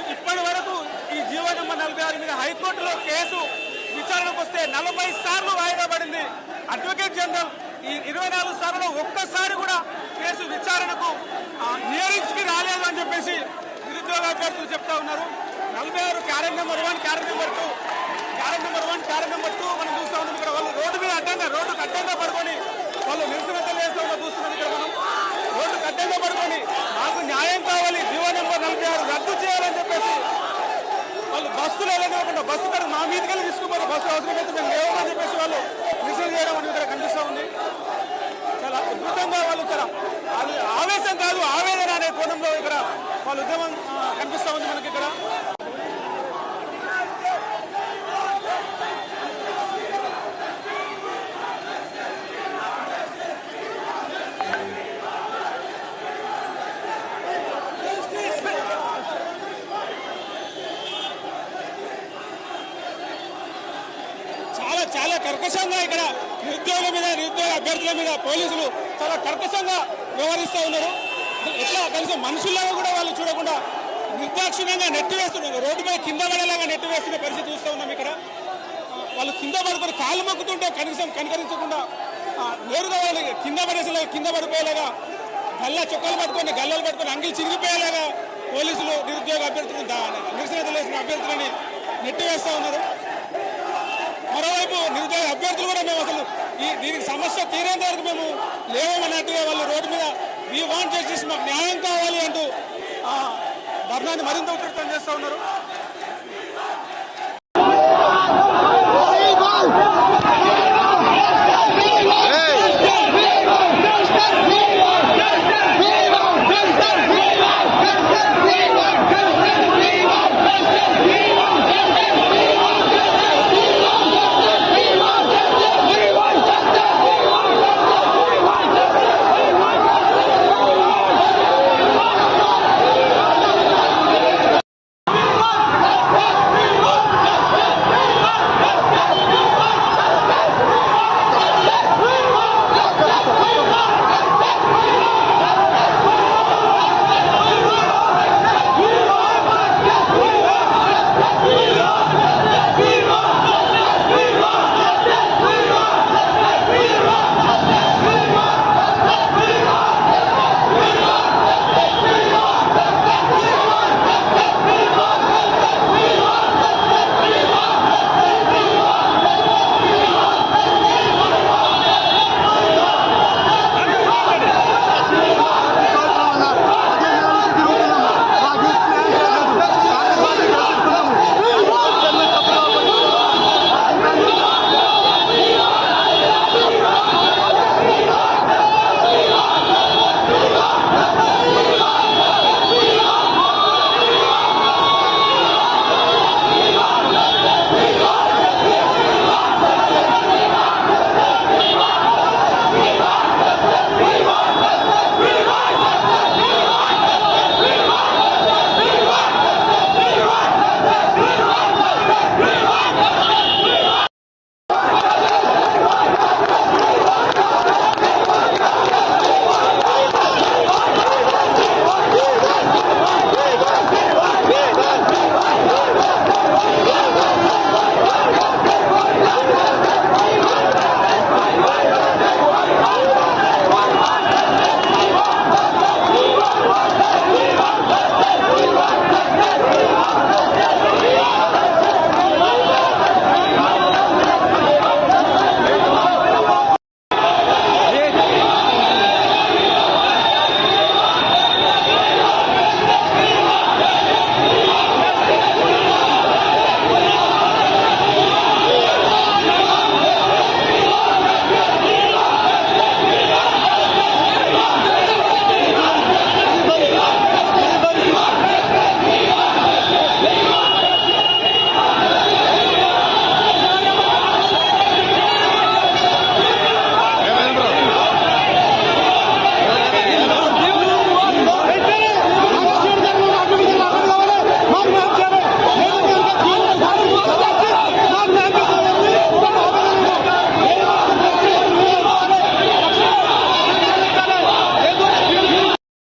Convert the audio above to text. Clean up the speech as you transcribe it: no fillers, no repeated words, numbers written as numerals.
ఇప్పటి వరకు ఈ జీవో నెంబర్ 46 మీద హైకోర్టులో కేసు విచారణకు వస్తే 40 సార్లు వాయిదా పడింది. అడ్వకేట్ జనరల్ ఈ 24 సార్లు ఒక్కసారి కూడా కేసు విచారణకు హియరింగ్స్ కి రాలేదు అని చెప్పేసి నిరుద్యోగ అభ్యర్థులు చెప్తా ఉన్నారు. 46 carrot number 1, carrot number 2, carrot number 1, carrot number 2 మనం చూస్తా ఉన్నాం. ఇక్కడ వాళ్ళు రోడ్డుకు అడ్డంగా పడుకొని వాళ్ళు నిరసన తెలియజేస్తా ఉన్నా చూస్తున్నాం. ఇక్కడ మనం రోడ్డుకు అడ్డంగా పడుకొని మాకు న్యాయం కావాలి, జీవో నెంబర్ 46 రద్దు చేయాలని చెప్పేసి వాళ్ళు బస్సులు వెళ్ళకుండా బస్సు కూడా మా మీదకి వెళ్ళి తీసుకుపోతారు. బస్సు అవసరమైతే మేము లేవని చెప్పేసి వాళ్ళు నిరసన చేయడం అనేది ఇక్కడ కనిపిస్తూ ఉంది. చాలా అద్భుతంగా వాళ్ళు చాలా ఆవేశం కాదు ఆవేదన అనే కోణంలో ఇక్కడ వాళ్ళ ఉద్యమం కనిపిస్తూ ఉంది మనకి ఇక్కడ. చాలా కర్కశంగా ఇక్కడ నిరుద్యోగుల మీద నిరుద్యోగ అభ్యర్థుల మీద పోలీసులు చాలా కర్కశంగా వ్యవహరిస్తూ ఉన్నారు. ఎట్లా కనీసం మనుషుల్లాగా కూడా వాళ్ళు చూడకుండా నిర్దాక్షిణ్యంగా నెట్టివేస్తున్నారు. రోడ్డుపై కింద పడేలాగా నెట్టివేస్తున్న పరిస్థితి చూస్తూ ఉన్నాం. ఇక్కడ వాళ్ళు కింద పడుకొని కాళ్ళు మొక్కుతుంటే కనీసం కనికరించకుండా నేరుగా వాళ్ళు కింద పడేసేలాగా కింద పడిపోయేలాగా చొక్కాలు పట్టుకొని గల్లలు పట్టుకొని అంగిలు చిరిగిపోయేలాగా పోలీసులు నిరుద్యోగ అభ్యర్థులు నిరసన తెలియజేసిన అభ్యర్థులని నెట్టివేస్తూ ఉన్నారు. మరోవైపు నిరుద్యోగ అభ్యర్థులు కూడా మేము అసలు దీనికి సమస్య తీరేంత వరకు మేము లేవమన్నట్టుగా వాళ్ళు రోడ్డు మీద వీ వాంట్ జస్టిస్, మాకు న్యాయం కావాలి అంటూ ధర్నాన్ని మరింత ఉధృతం చేస్తూ ఉన్నారు.